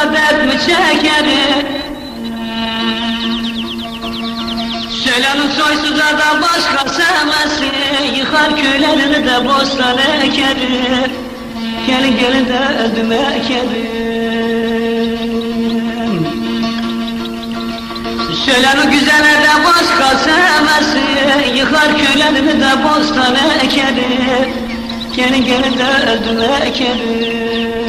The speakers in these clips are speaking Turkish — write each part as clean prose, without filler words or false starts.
da dert mi çekerim? Söylenin soysuza da başka sevmesi, yıkar köylerini de bostan ekerim. Gelin gelin de öldüm ekerim. Söylenin güzele de başka sevmesi, yıkar köylerini de bostan ekerim. Gelin gelin de öldüm ekerim.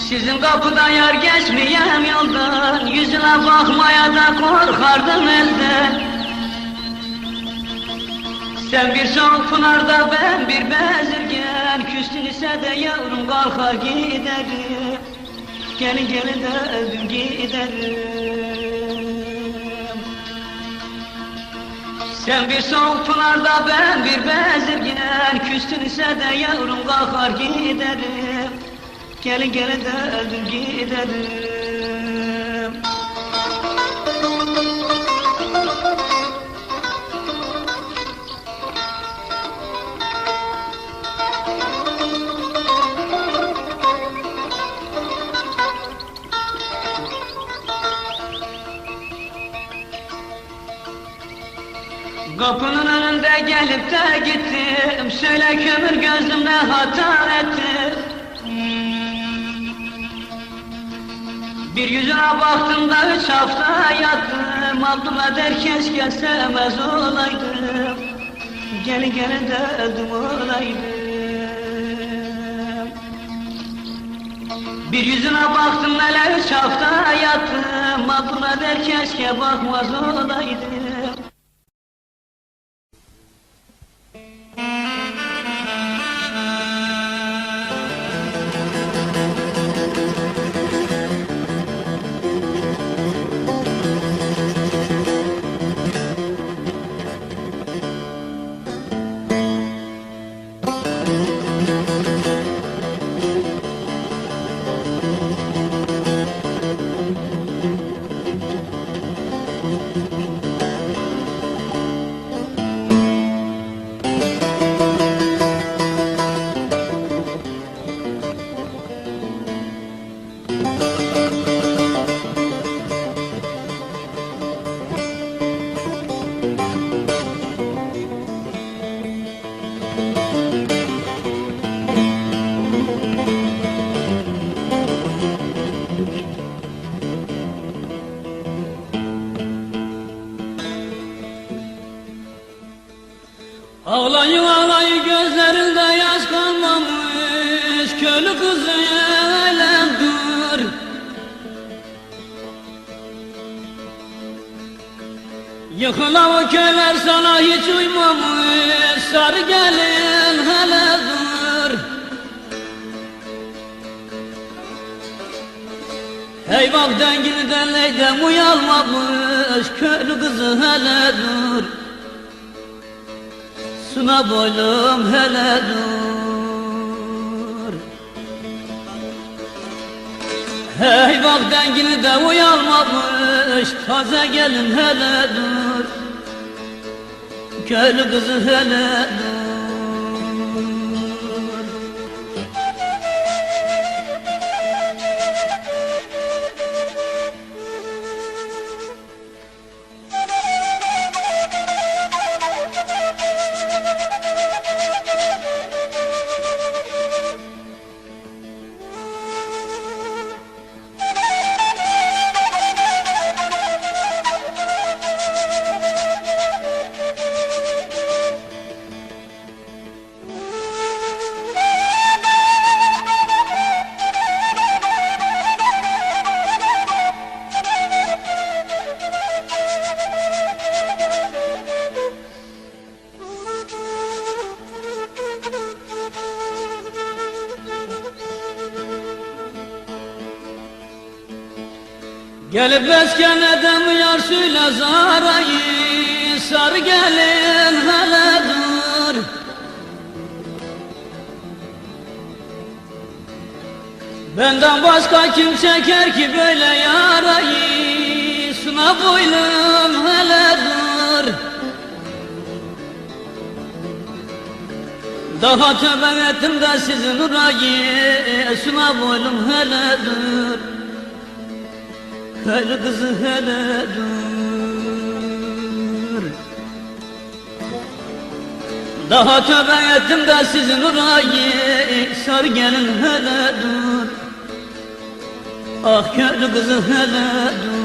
Sizin kapıdan yar geçmeyem yoldan, yüzüne bakmaya da korkardım elden. Sen bir soğuk pınarda ben bir bezirgen, küstün ise de yavrum kalkar giderim. Gelin gelin de öldüm giderim. Sen bir soğuk pınarda ben bir bezirgen, küstün ise de yavrum kalkar giderim. Gelin gelin de öldüm giderim. Kapının önünde gelip de gittim, söyle kömür gözlüm ne hata ettim. Bir yüzüne baktım da 3 hafta yattım, Abdullah der keşke sevmez olaydım. Gelin gelin de öldüm olaydım. Bir yüzüne baktım hele 3 hafta yattım, Abdullah der keşke bakmaz olaydım. Ağlayı ağlayı gözlerinde yaş kalmamış, köylü kızı elem dur. Yıkılan o köyler sana hiç uymamış, sarı gelin hele dur. Hey bak dengini leydem uyalmamış, köylü kızı hele dur. Suna boylum hele dur. Hey bak dengini de uyalmamış, taze gelin hele dur. Köylü kızı hele dur. Gelip mesken edem yar söyle zarayı, sarı gelin hele dur. Benden başka kim çeker ki böyle yarayı, suna boylum hele dur. Daha tövbe ettim de sizin orayı, suna boylum hele dur. Hele kızı hele dur. Daha tövbe ettim de sizin orayı, sar gelin hele dur. Ah köylü kızı hele dur.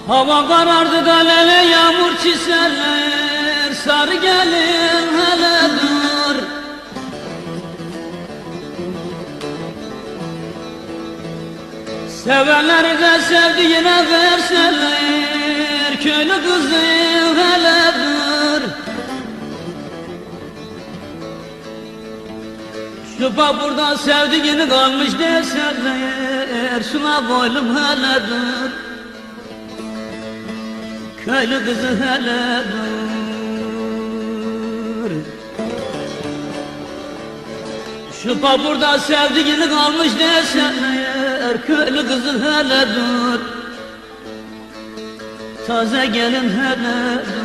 Hava karardı da lele yağmur çiseler, sarı gelin hele dur. Sevenleri de sevdiğine verseler, köylü kızı hele dur. Şu burada sevdiğini kalmış deseler, suna boylum hele dur. Köylü kızı hele dur. Şu burada sevdiğini kalmış deseler, köylü kızı hele dur. Taze gelin hele dur.